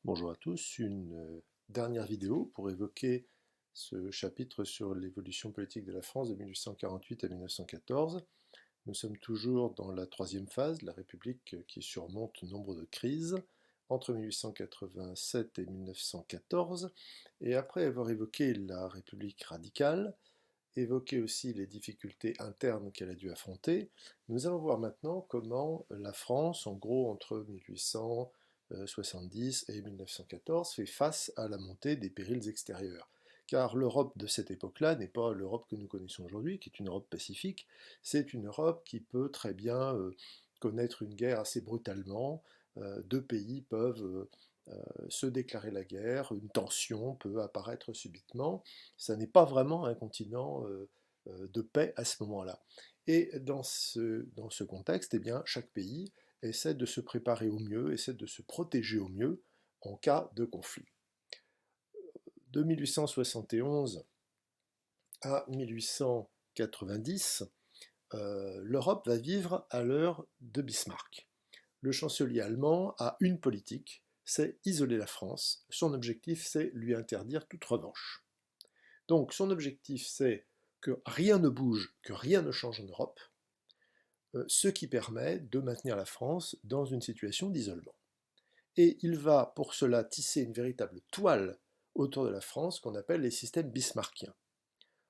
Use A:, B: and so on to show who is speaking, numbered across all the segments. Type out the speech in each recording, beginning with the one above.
A: Bonjour à tous, une dernière vidéo pour évoquer ce chapitre sur l'évolution politique de la France de 1848 à 1914. Nous sommes toujours dans la troisième phase, la République qui surmonte nombre de crises entre 1887 et 1914. Et après avoir évoqué la République radicale, évoqué aussi les difficultés internes qu'elle a dû affronter, nous allons voir maintenant comment la France, en gros entre 1870 et 1914, fait face à la montée des périls extérieurs. Car l'Europe de cette époque-là n'est pas l'Europe que nous connaissons aujourd'hui, qui est une Europe pacifique, c'est une Europe qui peut très bien connaître une guerre assez brutalement. Deux pays peuvent se déclarer la guerre, une tension peut apparaître subitement. Ça n'est pas vraiment un continent de paix à ce moment-là. Et dans ce contexte, eh bien, chaque pays essaie de se préparer au mieux, essaie de se protéger au mieux en cas de conflit. De 1871 à 1890, l'Europe va vivre à l'heure de Bismarck. Le chancelier allemand a une politique, c'est isoler la France. Son objectif, c'est lui interdire toute revanche. Donc son objectif, c'est que rien ne bouge, que rien ne change en Europe, ce qui permet de maintenir la France dans une situation d'isolement. Et il va pour cela tisser une véritable toile autour de la France qu'on appelle les systèmes bismarckiens.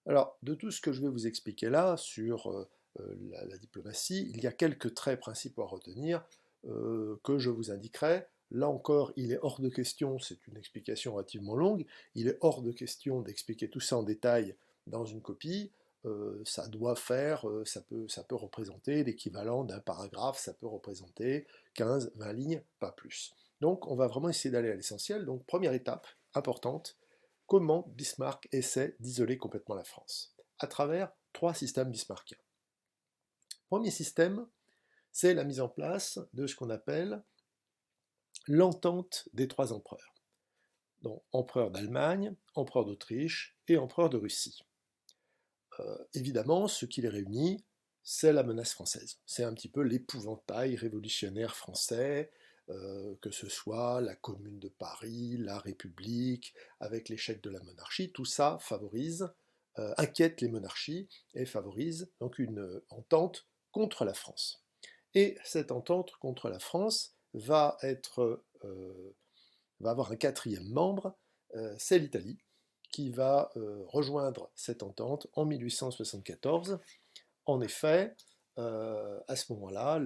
A: Alors, de tout ce que je vais vous expliquer là sur la diplomatie, il y a quelques traits principaux à retenir que je vous indiquerai. Là encore, il est hors de question, c'est une explication relativement longue, il est hors de question d'expliquer tout ça en détail dans une copie. Ça doit faire, ça peut représenter l'équivalent d'un paragraphe, ça peut représenter 15, 20 lignes, pas plus. Donc on va vraiment essayer d'aller à l'essentiel. Donc première étape importante, comment Bismarck essaie d'isoler complètement la France, à travers trois systèmes bismarckiens. Premier système, c'est la mise en place de ce qu'on appelle l'entente des trois empereurs. Donc empereur d'Allemagne, empereur d'Autriche et empereur de Russie. Évidemment, ce qui les réunit, c'est la menace française. C'est un petit peu l'épouvantail révolutionnaire français, que ce soit la Commune de Paris, la République, avec l'échec de la monarchie, tout ça favorise, inquiète les monarchies et favorise donc une entente contre la France. Et cette entente contre la France va avoir un quatrième membre, c'est l'Italie, qui va rejoindre cette entente en 1874. En effet, à ce moment-là,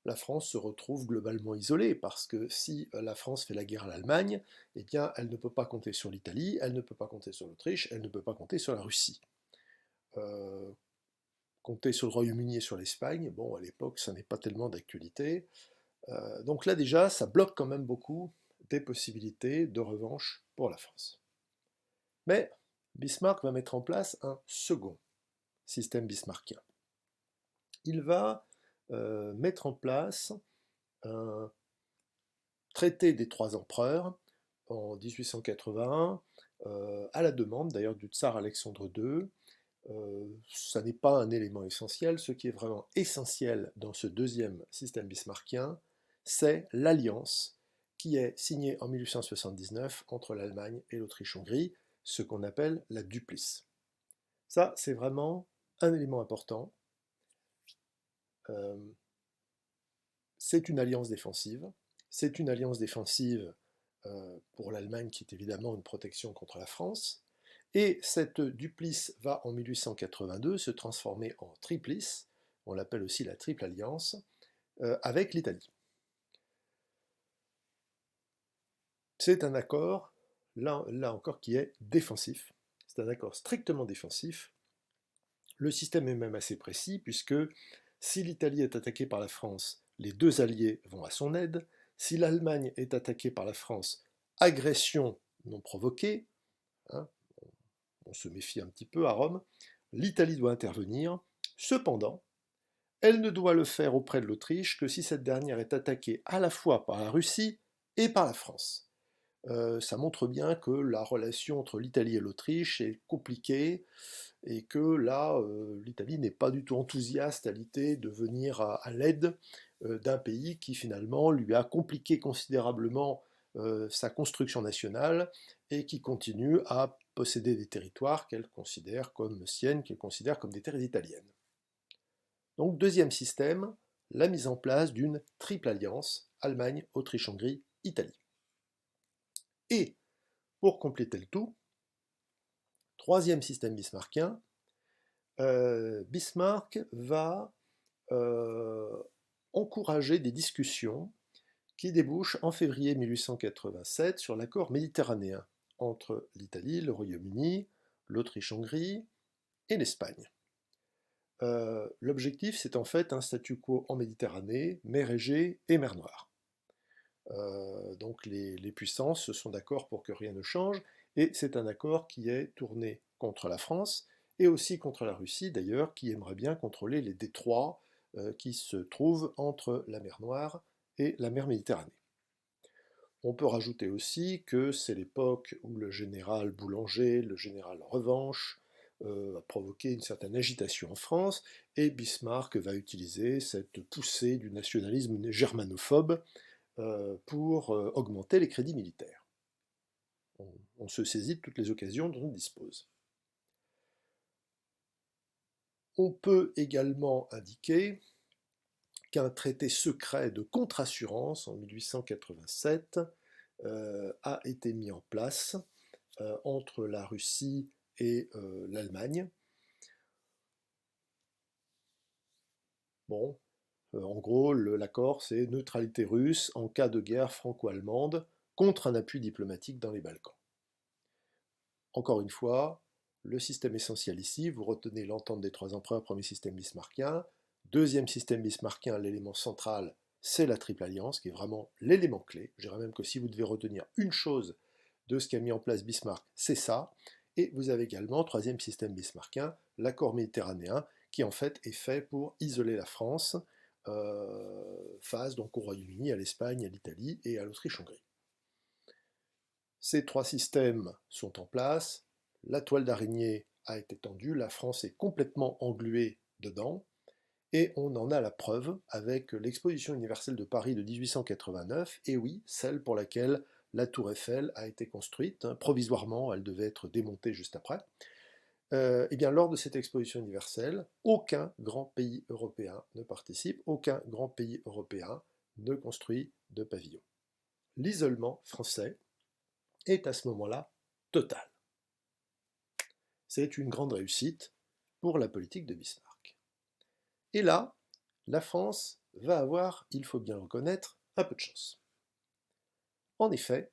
A: la France se retrouve globalement isolée, parce que si la France fait la guerre à l'Allemagne, eh bien, elle ne peut pas compter sur l'Italie, elle ne peut pas compter sur l'Autriche, elle ne peut pas compter sur la Russie. Euh, Compter sur le Royaume-Uni et sur l'Espagne, bon, à l'époque, ça n'est pas tellement d'actualité. Donc là, déjà, ça bloque quand même beaucoup des possibilités de revanche pour la France. Mais Bismarck va mettre en place un second système bismarckien. Il va mettre en place un traité des trois empereurs en 1881, à la demande d'ailleurs du tsar Alexandre II. Ça n'est pas un élément essentiel. Ce qui est vraiment essentiel dans ce deuxième système bismarckien, c'est l'alliance qui est signée en 1879 entre l'Allemagne et l'Autriche-Hongrie, ce qu'on appelle la Duplice. Ça, c'est vraiment un élément important. Euh, c'est une alliance défensive. C'est une alliance défensive pour l'Allemagne qui est évidemment une protection contre la France. Et cette duplice va en 1882 se transformer en triplice, on l'appelle aussi la triple alliance, avec l'Italie. C'est un accord, là encore, qui est défensif. C'est un accord strictement défensif. Le système est même assez précis, puisque si l'Italie est attaquée par la France, les deux alliés vont à son aide. Si l'Allemagne est attaquée par la France, agression non provoquée, hein, on se méfie un petit peu à Rome, l'Italie doit intervenir. Cependant, elle ne doit le faire auprès de l'Autriche que si cette dernière est attaquée à la fois par la Russie et par la France. Ça montre bien que la relation entre l'Italie et l'Autriche est compliquée et que là, l'Italie n'est pas du tout enthousiaste à l'idée de venir à l'aide d'un pays qui finalement lui a compliqué considérablement sa construction nationale et qui continue à posséder des territoires qu'elle considère comme siennes, qu'elle considère comme des terres italiennes. Donc deuxième système, la mise en place d'une triple alliance, Allemagne, Autriche-Hongrie, Italie. Et pour compléter le tout, troisième système bismarckien, Bismarck va encourager des discussions qui débouchent en février 1887 sur l'accord méditerranéen entre l'Italie, le Royaume-Uni, l'Autriche-Hongrie et l'Espagne. L'objectif, c'est en fait un statu quo en Méditerranée, mer Égée et mer Noire. Donc les puissances se sont d'accord pour que rien ne change, et c'est un accord qui est tourné contre la France, et aussi contre la Russie d'ailleurs, qui aimerait bien contrôler les détroits qui se trouvent entre la mer Noire et la mer Méditerranée. On peut rajouter aussi que c'est l'époque où le général Boulanger, le général Revanche, a provoqué une certaine agitation en France, et Bismarck va utiliser cette poussée du nationalisme germanophobe pour augmenter les crédits militaires. On se saisit de toutes les occasions dont on dispose. On peut également indiquer qu'un traité secret de contre-assurance en 1887 a été mis en place entre la Russie et l'Allemagne. Bon, en gros, l'accord, c'est neutralité russe en cas de guerre franco-allemande contre un appui diplomatique dans les Balkans. Encore une fois, le système essentiel ici, vous retenez l'entente des trois empereurs, premier système bismarckien. Deuxième système bismarckien, l'élément central, c'est la triple alliance, qui est vraiment l'élément clé. Je dirais même que si vous devez retenir une chose de ce qu'a mis en place Bismarck, c'est ça. Et vous avez également, troisième système bismarckien, l'accord méditerranéen, qui en fait est fait pour isoler la France face donc au Royaume-Uni, à l'Espagne, à l'Italie et à l'Autriche-Hongrie. Ces trois systèmes sont en place, la toile d'araignée a été tendue, la France est complètement engluée dedans, et on en a la preuve avec l'exposition universelle de Paris de 1889, et oui, celle pour laquelle la tour Eiffel a été construite, provisoirement, elle devait être démontée juste après. Et bien, lors de cette exposition universelle, aucun grand pays européen ne participe, aucun grand pays européen ne construit de pavillon. L'isolement français est à ce moment-là total. C'est une grande réussite pour la politique de Bismarck. Et là, la France va avoir, il faut bien le reconnaître, un peu de chance. En effet,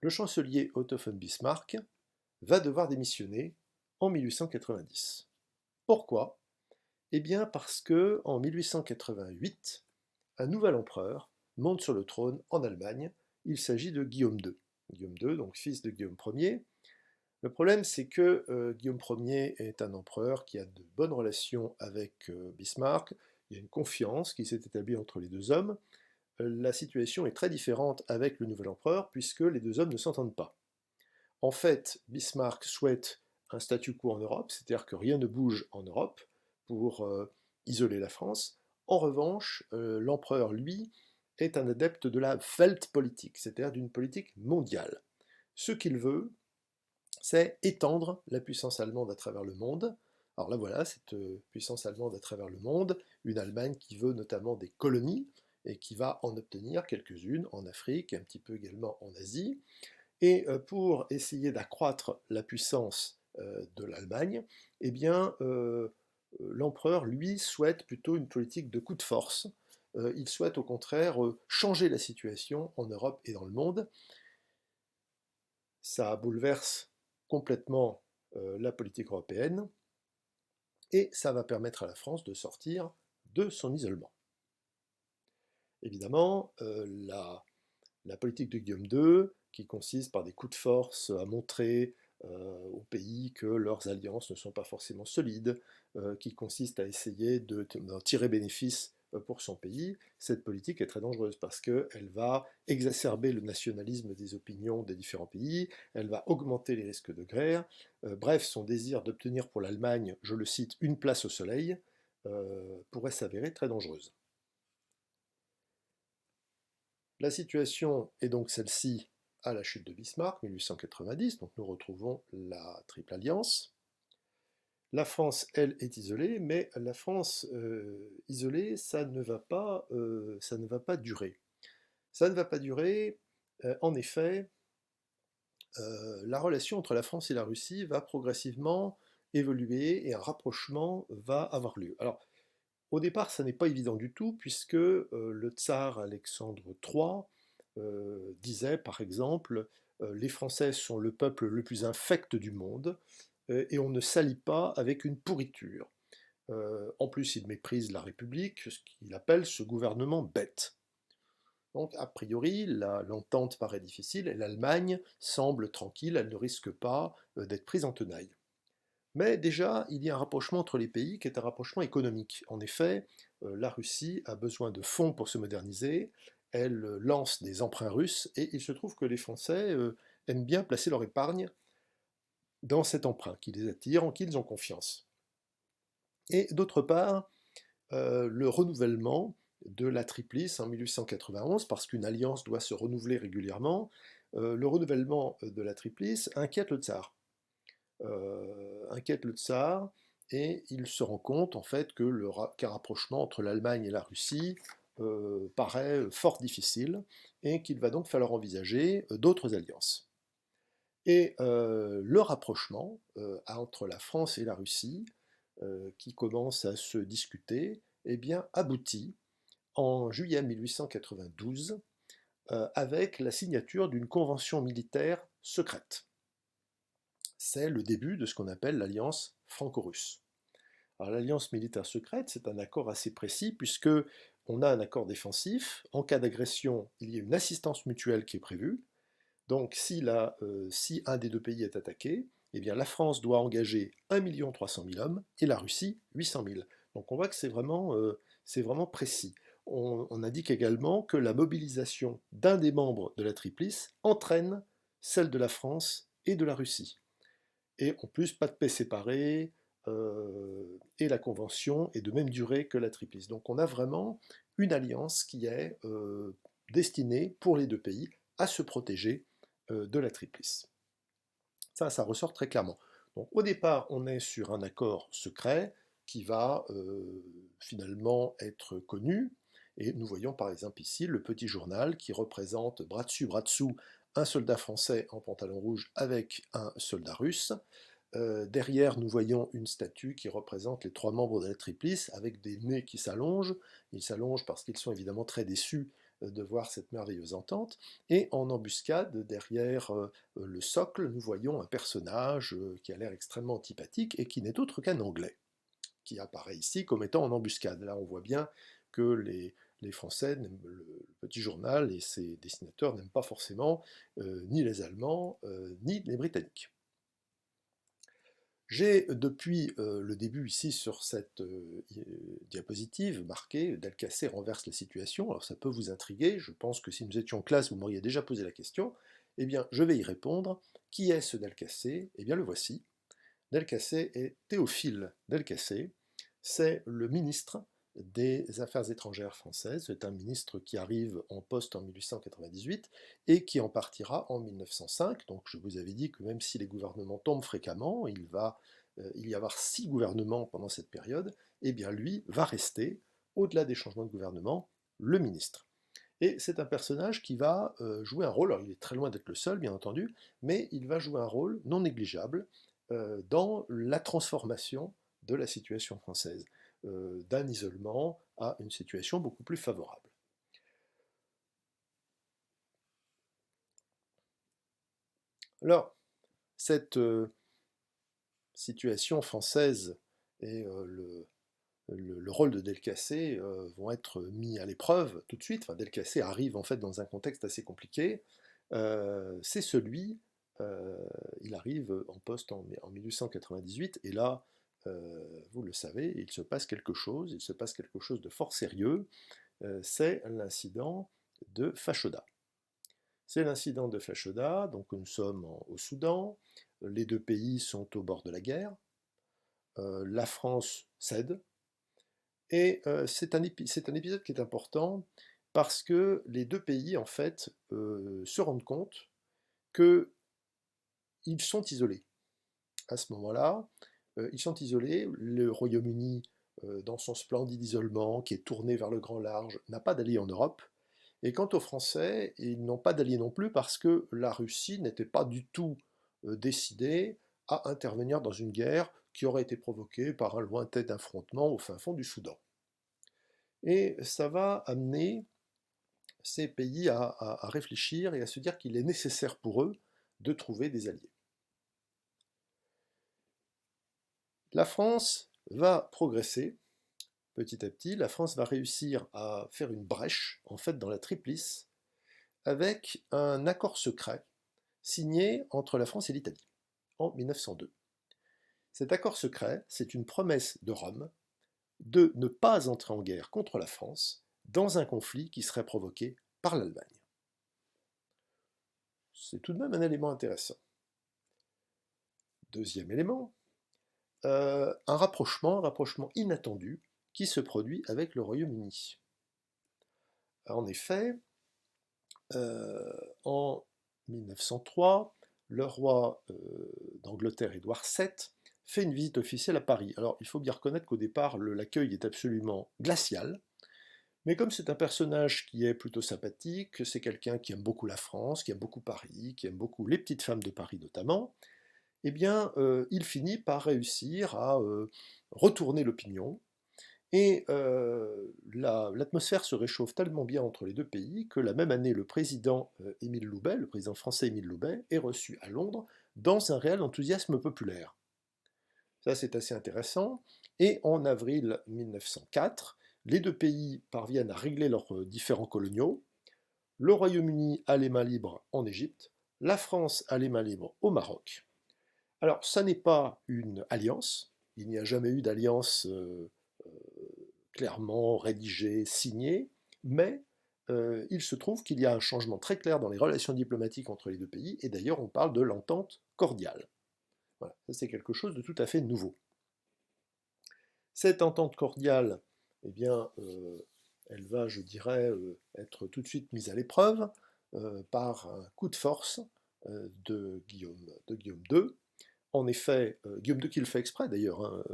A: le chancelier Otto von Bismarck va devoir démissionner en 1890. Pourquoi? Eh bien parce que en 1888, un nouvel empereur monte sur le trône en Allemagne. Il s'agit de Guillaume II. Guillaume II, donc fils de Guillaume Ier. Le problème, c'est que Guillaume Ier est un empereur qui a de bonnes relations avec Bismarck. Il y a une confiance qui s'est établie entre les deux hommes. La situation est très différente avec le nouvel empereur, puisque les deux hommes ne s'entendent pas. En fait, Bismarck souhaite un statu quo en Europe, c'est-à-dire que rien ne bouge en Europe pour isoler la France. En revanche, l'empereur, lui, est un adepte de la Weltpolitik, c'est-à-dire d'une politique mondiale. Ce qu'il veut, c'est étendre la puissance allemande à travers le monde. Alors là voilà, cette puissance allemande à travers le monde, une Allemagne qui veut notamment des colonies, et qui va en obtenir quelques-unes en Afrique, un petit peu également en Asie. Et pour essayer d'accroître la puissance de l'Allemagne, eh bien, l'empereur, lui, souhaite plutôt une politique de coup de force. Il souhaite au contraire changer la situation en Europe et dans le monde. Ça bouleverse complètement la politique européenne, et ça va permettre à la France de sortir de son isolement. Évidemment, la politique de Guillaume II, qui consiste par des coups de force à montrer aux pays que leurs alliances ne sont pas forcément solides, qui consiste à essayer de tirer bénéfice pour son pays, cette politique est très dangereuse parce qu'elle va exacerber le nationalisme des opinions des différents pays, elle va augmenter les risques de guerre, bref, son désir d'obtenir pour l'Allemagne, je le cite, une place au soleil, pourrait s'avérer très dangereuse. La situation est donc celle-ci à la chute de Bismarck, 1890, donc nous retrouvons la Triple Alliance. La France, elle, est isolée, mais la France isolée, ça ne va pas durer. Ça ne va pas durer, en effet, la relation entre la France et la Russie va progressivement évoluer et un rapprochement va avoir lieu. Alors, au départ, ça n'est pas évident du tout, puisque le tsar Alexandre III disait, par exemple, les Français sont le peuple le plus infect du monde, et on ne s'allie pas avec une pourriture. En plus, il méprise la République, ce qu'il appelle ce gouvernement bête. Donc, a priori, l'entente paraît difficile et l'Allemagne semble tranquille, elle ne risque pas d'être prise en tenaille. Mais déjà, il y a un rapprochement entre les pays qui est un rapprochement économique. En effet, la Russie a besoin de fonds pour se moderniser, elle lance des emprunts russes et il se trouve que les Français aiment bien placer leur épargne dans cet emprunt qui les attire, en qui ils ont confiance. Et d'autre part, le renouvellement de la Triplice en 1891, parce qu'une alliance doit se renouveler régulièrement, le renouvellement de la Triplice inquiète le tsar. Inquiète le tsar, et il se rend compte en fait que qu'un rapprochement entre l'Allemagne et la Russie paraît fort difficile, et qu'il va donc falloir envisager d'autres alliances. Et le rapprochement entre la France et la Russie, qui commence à se discuter, eh bien, aboutit en juillet 1892 avec la signature d'une convention militaire secrète. C'est le début de ce qu'on appelle l'alliance franco-russe. Alors l'alliance militaire secrète, c'est un accord assez précis puisque on a un accord défensif. En cas d'agression, il y a une assistance mutuelle qui est prévue. Donc si un des deux pays est attaqué, eh bien, la France doit engager 1 300 000 hommes et la Russie 800 000. Donc on voit que c'est vraiment précis. On indique également que la mobilisation d'un des membres de la Triplice entraîne celle de la France et de la Russie. Et en plus, pas de paix séparée, et la convention est de même durée que la Triplice. Donc on a vraiment une alliance qui est destinée pour les deux pays à se protéger de la Triplice. Ça ressort très clairement. Donc au départ, on est sur un accord secret qui va finalement être connu. Et nous voyons par exemple ici le petit journal qui représente bras dessous, un soldat français en pantalon rouge avec un soldat russe. Derrière, nous voyons une statue qui représente les trois membres de la Triplice avec des nez qui s'allongent. Ils s'allongent parce qu'ils sont évidemment très déçus de voir cette merveilleuse entente. Et en embuscade, derrière le socle, nous voyons un personnage qui a l'air extrêmement antipathique et qui n'est autre qu'un Anglais, qui apparaît ici comme étant en embuscade. Là, on voit bien que les Français, le petit journal et ses dessinateurs n'aiment pas forcément ni les Allemands ni les Britanniques. J'ai depuis le début ici sur cette diapositive marqué Delcassé renverse la situation. Alors ça peut vous intriguer, je pense que si nous étions en classe, vous m'auriez déjà posé la question. Eh bien, je vais y répondre. Qui est ce Delcassé? Eh bien, le voici. Delcassé est Théophile Delcassé. C'est le ministre des Affaires étrangères françaises. C'est un ministre qui arrive en poste en 1898 et qui en partira en 1905. Donc je vous avais dit que même si les gouvernements tombent fréquemment, il va y avoir 6 gouvernements pendant cette période, et bien lui va rester, au-delà des changements de gouvernement, le ministre. Et c'est un personnage qui va jouer un rôle, alors il est très loin d'être le seul bien entendu, mais il va jouer un rôle non négligeable dans la transformation de la situation française, d'un isolement à une situation beaucoup plus favorable. Alors, cette situation française et le rôle de Delcassé vont être mis à l'épreuve tout de suite. Enfin, Delcassé arrive en fait dans un contexte assez compliqué. C'est celui, il arrive en poste en 1898, et là, vous le savez, il se passe quelque chose de fort sérieux, c'est l'incident de Fashoda. C'est l'incident de Fashoda, donc nous sommes au Soudan, les deux pays sont au bord de la guerre, la France cède, et c'est un épisode qui est important parce que les deux pays, en fait, se rendent compte qu'ils sont isolés. À ce moment-là, ils sont isolés. Le Royaume-Uni, dans son splendide isolement, qui est tourné vers le grand large, n'a pas d'alliés en Europe. Et quant aux Français, ils n'ont pas d'alliés non plus parce que la Russie n'était pas du tout décidée à intervenir dans une guerre qui aurait été provoquée par un lointain affrontement au fin fond du Soudan. Et ça va amener ces pays à réfléchir et à se dire qu'il est nécessaire pour eux de trouver des alliés. La France va progresser petit à petit. La France va réussir à faire une brèche, en fait, dans la Triplice, avec un accord secret signé entre la France et l'Italie en 1902. Cet accord secret, c'est une promesse de Rome de ne pas entrer en guerre contre la France dans un conflit qui serait provoqué par l'Allemagne. C'est tout de même un élément intéressant. Deuxième élément, un rapprochement inattendu qui se produit avec le Royaume-Uni. En effet, en 1903, le roi d'Angleterre, Édouard VII, fait une visite officielle à Paris. Alors, il faut bien reconnaître qu'au départ, l'accueil est absolument glacial, mais comme c'est un personnage qui est plutôt sympathique, c'est quelqu'un qui aime beaucoup la France, qui aime beaucoup Paris, qui aime beaucoup les petites femmes de Paris notamment, eh bien, il finit par réussir à retourner l'opinion, et l'atmosphère se réchauffe tellement bien entre les deux pays que la même année, le président Émile Loubet, le président français Émile Loubet, est reçu à Londres dans un réel enthousiasme populaire. Ça, c'est assez intéressant. Et en avril 1904, les deux pays parviennent à régler leurs différends coloniaux. Le Royaume-Uni a les mains libres en Égypte, la France a les mains libres au Maroc. Alors, ça n'est pas une alliance, il n'y a jamais eu d'alliance clairement rédigée, signée, mais il se trouve qu'il y a un changement très clair dans les relations diplomatiques entre les deux pays, et d'ailleurs on parle de l'entente cordiale. Voilà, ça c'est quelque chose de tout à fait nouveau. Cette entente cordiale, eh bien, elle va, je dirais, être tout de suite mise à l'épreuve par un coup de force de Guillaume II. En effet, Guillaume II qui le fait exprès d'ailleurs, hein,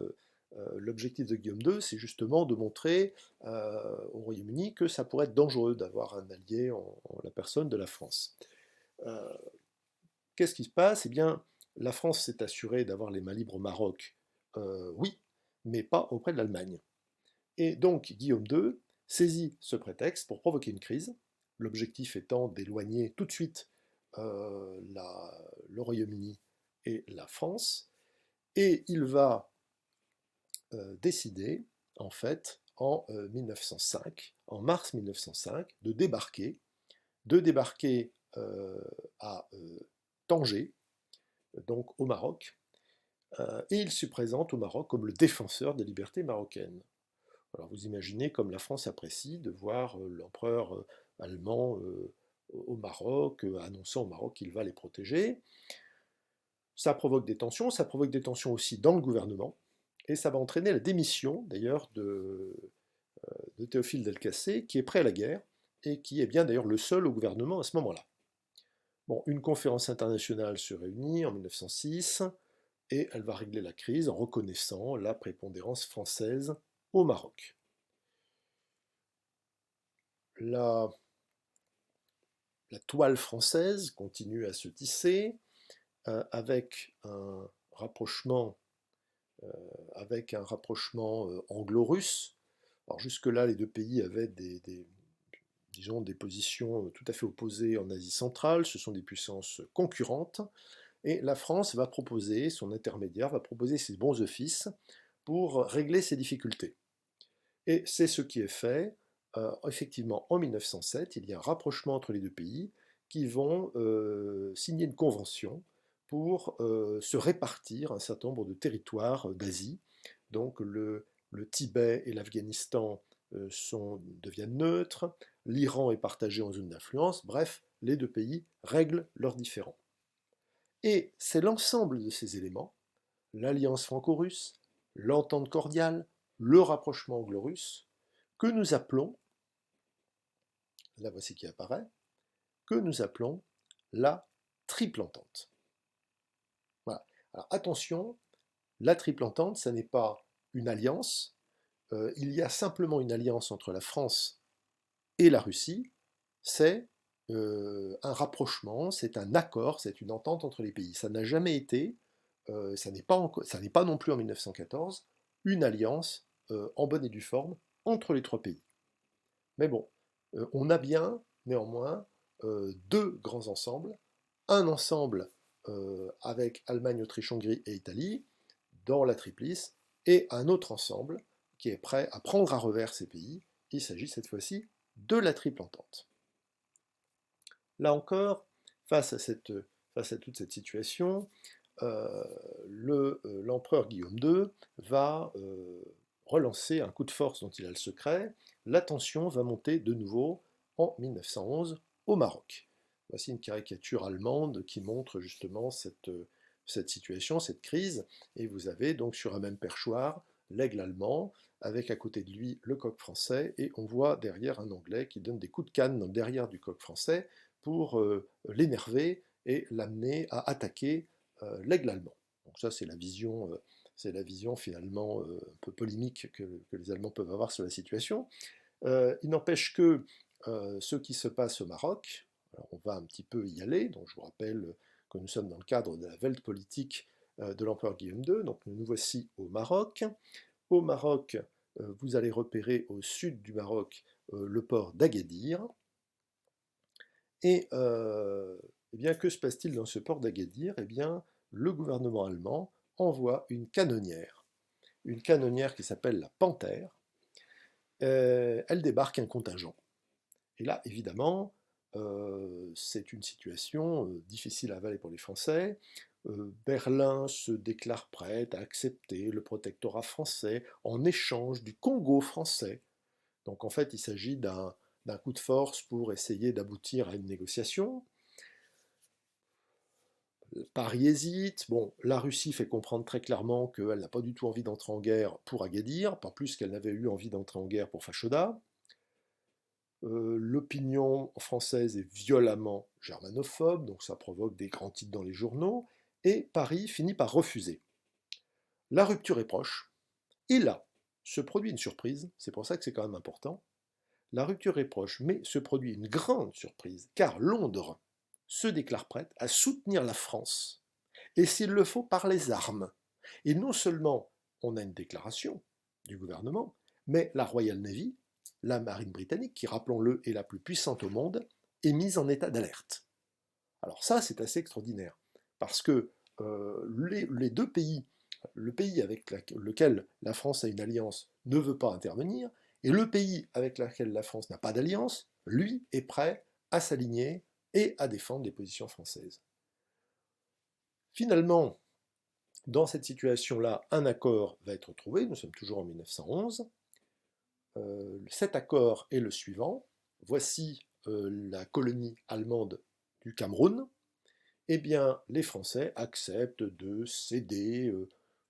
A: l'objectif de Guillaume II, c'est justement de montrer au Royaume-Uni que ça pourrait être dangereux d'avoir un allié en la personne de la France. Qu'est-ce qui se passe? Eh bien, la France s'est assurée d'avoir les mains libres au Maroc, oui, mais pas auprès de l'Allemagne. Et donc Guillaume II saisit ce prétexte pour provoquer une crise, l'objectif étant d'éloigner tout de suite le Royaume-Uni et la France, et il va décider, en fait, en 1905, en mars 1905, de débarquer à Tanger, donc au Maroc, et il se présente au Maroc comme le défenseur des libertés marocaines. Alors vous imaginez comme la France apprécie de voir l'empereur allemand au Maroc, annonçant au Maroc qu'il va les protéger. Ça provoque des tensions aussi dans le gouvernement, et ça va entraîner la démission d'ailleurs de Théophile Delcassé, qui est prêt à la guerre, et qui est bien d'ailleurs le seul au gouvernement à ce moment-là. Bon, une conférence internationale se réunit en 1906, et elle va régler la crise en reconnaissant la prépondérance française au Maroc. La toile française continue à se tisser avec un rapprochement anglo-russe. Alors jusque-là, les deux pays avaient disons, des positions tout à fait opposées en Asie centrale, ce sont des puissances concurrentes, et la France va proposer, son intermédiaire va proposer ses bons offices pour régler ces difficultés. Et c'est ce qui est fait. Effectivement, en 1907, il y a un rapprochement entre les deux pays qui vont signer une convention pour se répartir un certain nombre de territoires d'Asie. Donc le Tibet et l'Afghanistan deviennent neutres, l'Iran est partagé en zone d'influence, bref, les deux pays règlent leurs différends. Et c'est l'ensemble de ces éléments, l'alliance franco-russe, l'entente cordiale, le rapprochement anglo-russe, que nous appelons la voici qui apparaît, que nous appelons la triple entente. Voilà. Alors attention, la triple entente, ça n'est pas une alliance, il y a simplement une alliance entre la France et la Russie, c'est un rapprochement, c'est un accord, c'est une entente entre les pays. Ça n'a jamais été, ça n'est pas non plus en 1914, une alliance en bonne et due forme entre les trois pays. Mais bon, on a bien, néanmoins, deux grands ensembles. Un ensemble avec Allemagne, Autriche, Hongrie et Italie, dans la Triplice, et un autre ensemble qui est prêt à prendre à revers ces pays. Il s'agit cette fois-ci de la Triple Entente. Là encore, face à toute cette situation, l'empereur Guillaume II va relancer un coup de force dont il a le secret. La tension va monter de nouveau en 1911 au Maroc. Voici une caricature allemande qui montre justement cette situation, cette crise, et vous avez donc sur un même perchoir l'aigle allemand, avec à côté de lui le coq français, et on voit derrière un Anglais qui donne des coups de canne dans le derrière du coq français pour l'énerver et l'amener à attaquer l'aigle allemand. Donc ça c'est la vision finalement un peu polémique que les Allemands peuvent avoir sur la situation. Il n'empêche que ce qui se passe au Maroc, alors on va un petit peu y aller, donc je vous rappelle que nous sommes dans le cadre de la Weltpolitik de l'empereur Guillaume II, donc nous voici au Maroc. Au Maroc, vous allez repérer au sud du Maroc le port d'Agadir. Et eh bien, que se passe-t-il dans ce port d'Agadir? Eh bien, le gouvernement allemand envoie une canonnière qui s'appelle la Panthère. Elle débarque un contingent. Et là, évidemment, c'est une situation difficile à avaler pour les Français. Berlin se déclare prête à accepter le protectorat français en échange du Congo français. Donc en fait, il s'agit d'un coup de force pour essayer d'aboutir à une négociation. Paris hésite. Bon, la Russie fait comprendre très clairement qu'elle n'a pas du tout envie d'entrer en guerre pour Agadir, pas plus qu'elle n'avait eu envie d'entrer en guerre pour Fashoda. L'opinion française est violemment germanophobe, donc ça provoque des grands titres dans les journaux, et Paris finit par refuser. La rupture est proche, et là se produit une surprise, c'est pour ça que c'est quand même important. La rupture est proche, mais se produit une grande surprise, car Londres se déclare prête à soutenir la France, et s'il le faut, par les armes. Et non seulement on a une déclaration du gouvernement, mais la Royal Navy, la marine britannique, qui, rappelons-le, est la plus puissante au monde, est mise en état d'alerte. Alors ça, c'est assez extraordinaire, parce que les deux pays, le pays avec lequel la France a une alliance ne veut pas intervenir, et le pays avec lequel la France n'a pas d'alliance, lui, est prêt à s'aligner et à défendre les positions françaises. Finalement, dans cette situation-là, un accord va être trouvé, nous sommes toujours en 1911. Cet accord est le suivant. Voici la colonie allemande du Cameroun. Eh bien, les Français acceptent de céder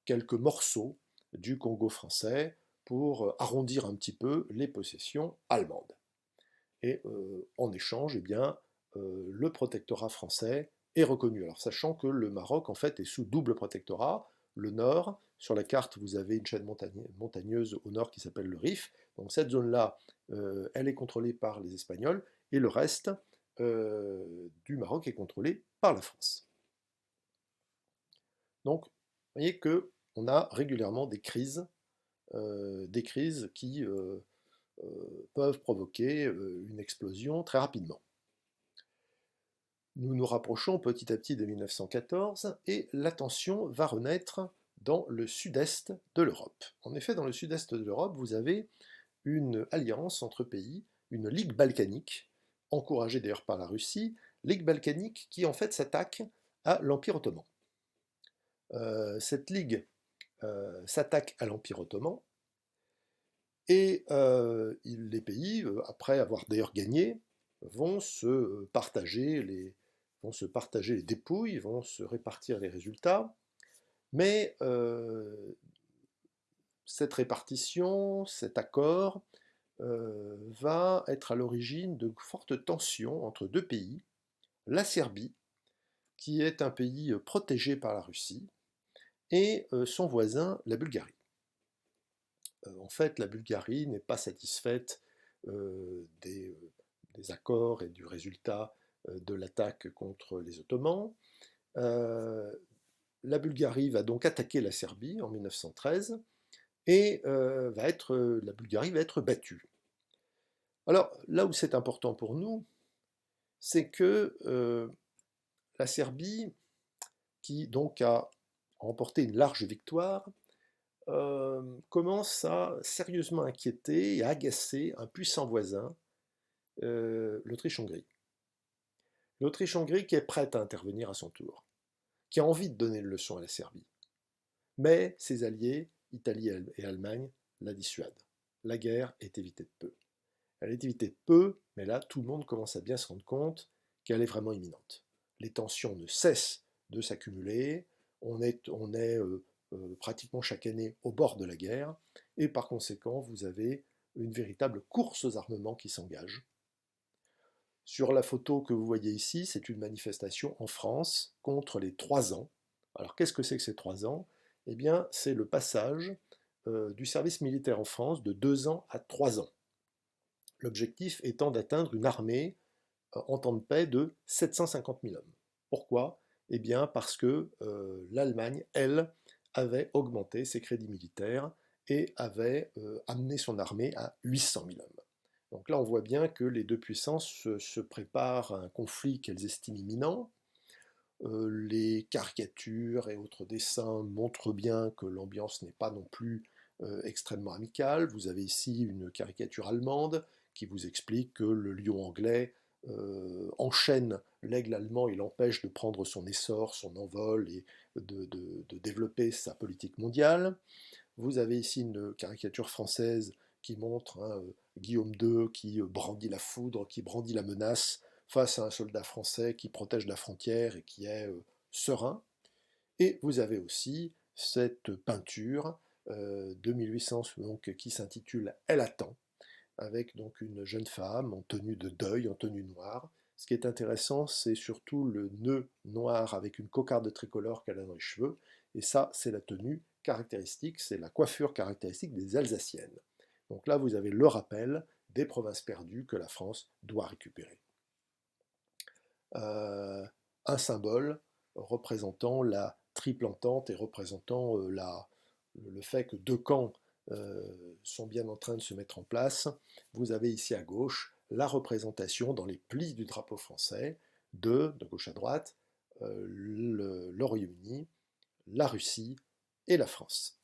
A: quelques morceaux du Congo français pour arrondir un petit peu les possessions allemandes. Et en échange, eh bien, le protectorat français est reconnu. Alors, sachant que le Maroc, en fait, est sous double protectorat. Le nord, sur la carte, vous avez une chaîne montagneuse au nord qui s'appelle le Rif. Donc, cette zone-là, elle est contrôlée par les Espagnols, et le reste du Maroc est contrôlé par la France. Donc, vous voyez qu'on a régulièrement des crises qui peuvent provoquer une explosion très rapidement. Nous nous rapprochons petit à petit de 1914 et la tension va renaître dans le sud-est de l'Europe. En effet, dans le sud-est de l'Europe, vous avez une alliance entre pays, une ligue balkanique, encouragée d'ailleurs par la Russie, ligue balkanique qui en fait s'attaque à l'Empire ottoman. Cette ligue s'attaque à l'Empire ottoman, et les pays, après avoir d'ailleurs gagné, vont se partager les dépouilles, vont se répartir les résultats, mais cette répartition, cet accord, va être à l'origine de fortes tensions entre deux pays, la Serbie, qui est un pays protégé par la Russie, et son voisin, la Bulgarie. En fait, la Bulgarie n'est pas satisfaite des accords et du résultat de l'attaque contre les Ottomans. La Bulgarie va donc attaquer la Serbie en 1913 et la Bulgarie va être battue. Alors là où c'est important pour nous, c'est que la Serbie, qui donc a remporté une large victoire, commence à sérieusement inquiéter et à agacer un puissant voisin, l'Autriche-Hongrie. L'Autriche-Hongrie qui est prête à intervenir à son tour, qui a envie de donner une leçon à la Serbie. Mais ses alliés, Italie et Allemagne, la dissuadent. La guerre est évitée de peu. Elle est évitée de peu, mais là, tout le monde commence à bien se rendre compte qu'elle est vraiment imminente. Les tensions ne cessent de s'accumuler, on est pratiquement chaque année au bord de la guerre, et par conséquent, vous avez une véritable course aux armements qui s'engage. Sur la photo que vous voyez ici, c'est une manifestation en France contre les 3 ans. Alors qu'est-ce que c'est que ces 3 ans? Eh bien, c'est le passage du service militaire en France de 2 ans à 3 ans. L'objectif étant d'atteindre une armée en temps de paix de 750 000 hommes. Pourquoi? Eh bien parce que l'Allemagne, elle, avait augmenté ses crédits militaires et avait amené son armée à 800 000 hommes. Donc là, on voit bien que les deux puissances se préparent à un conflit qu'elles estiment imminent. Les caricatures et autres dessins montrent bien que l'ambiance n'est pas non plus extrêmement amicale. Vous avez ici une caricature allemande qui vous explique que le lion anglais enchaîne l'aigle allemand et l'empêche de prendre son essor, son envol et de développer sa politique mondiale. Vous avez ici une caricature française qui montre Guillaume II qui brandit la foudre, qui brandit la menace face à un soldat français qui protège la frontière et qui est serein. Et vous avez aussi cette peinture de 1800 donc, qui s'intitule Elle attend, avec donc une jeune femme en tenue de deuil, en tenue noire. Ce qui est intéressant, c'est surtout le nœud noir avec une cocarde tricolore qu'elle a dans les cheveux. Et ça, c'est la tenue caractéristique, c'est la coiffure caractéristique des Alsaciennes. Donc là, vous avez le rappel des provinces perdues que la France doit récupérer. Un symbole représentant la triple entente et représentant le fait que deux camps sont bien en train de se mettre en place. Vous avez ici à gauche la représentation dans les plis du drapeau français de gauche à droite, le Royaume-Uni, la Russie et la France.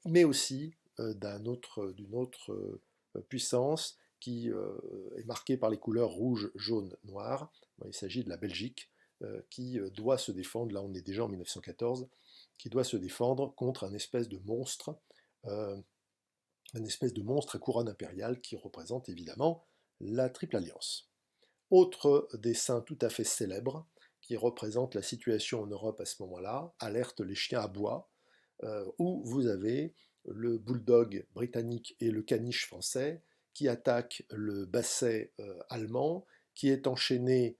A: Mais aussi d'une autre puissance qui est marquée par les couleurs rouge, jaune, noir. Il s'agit de la Belgique qui doit se défendre, là on est déjà en 1914, qui doit se défendre contre un espèce de monstre à couronne impériale qui représente évidemment la Triple Alliance. Autre dessin tout à fait célèbre qui représente la situation en Europe à ce moment-là, Alerte les chiens à bois, où vous avez le bulldog britannique et le caniche français qui attaquent le basset allemand, qui est enchaîné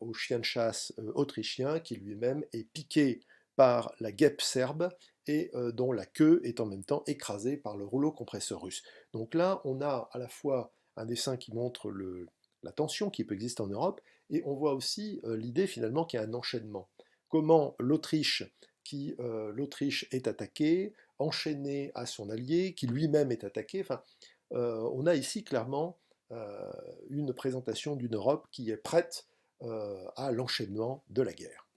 A: au chien de chasse autrichien, qui lui-même est piqué par la guêpe serbe et dont la queue est en même temps écrasée par le rouleau compresseur russe. Donc là, on a à la fois un dessin qui montre la tension qui peut exister en Europe, et on voit aussi l'idée finalement qu'il y a un enchaînement. Comment l'Autriche est attaquée, enchaînée à son allié, qui lui-même est attaqué. Enfin, on a ici clairement une présentation d'une Europe qui est prête à l'enchaînement de la guerre.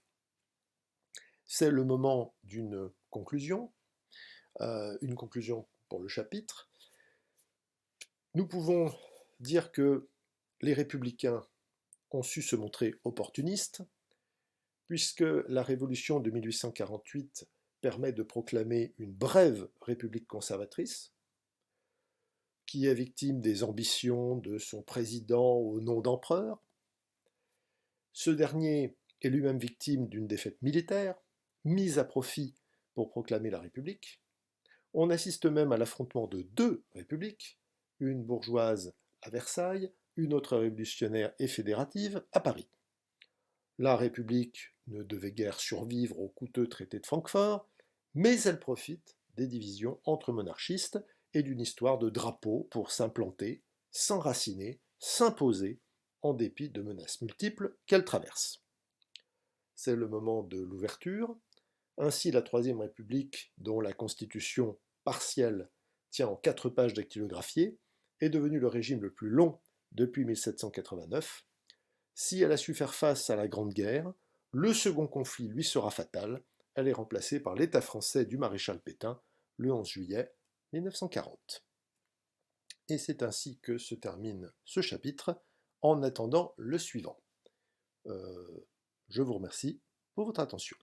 A: C'est le moment d'une conclusion, une conclusion pour le chapitre. Nous pouvons dire que les républicains ont su se montrer opportunistes, puisque la révolution de 1848 permet de proclamer une brève république conservatrice, qui est victime des ambitions de son président au nom d'empereur. Ce dernier est lui-même victime d'une défaite militaire, mise à profit pour proclamer la République. On assiste même à l'affrontement de deux républiques, une bourgeoise à Versailles, une autre révolutionnaire et fédérative à Paris. La République ne devait guère survivre au coûteux traité de Francfort, mais elle profite des divisions entre monarchistes et d'une histoire de drapeau pour s'implanter, s'enraciner, s'imposer, en dépit de menaces multiples qu'elle traverse. C'est le moment de l'ouverture. Ainsi, la Troisième République, dont la constitution partielle tient en 4 pages dactylographiées, est devenue le régime le plus long depuis 1789. Si elle a su faire face à la Grande Guerre, le second conflit lui sera fatal. Elle est remplacée par l'État français du maréchal Pétain le 11 juillet 1940. Et c'est ainsi que se termine ce chapitre, en attendant le suivant. Je vous remercie pour votre attention.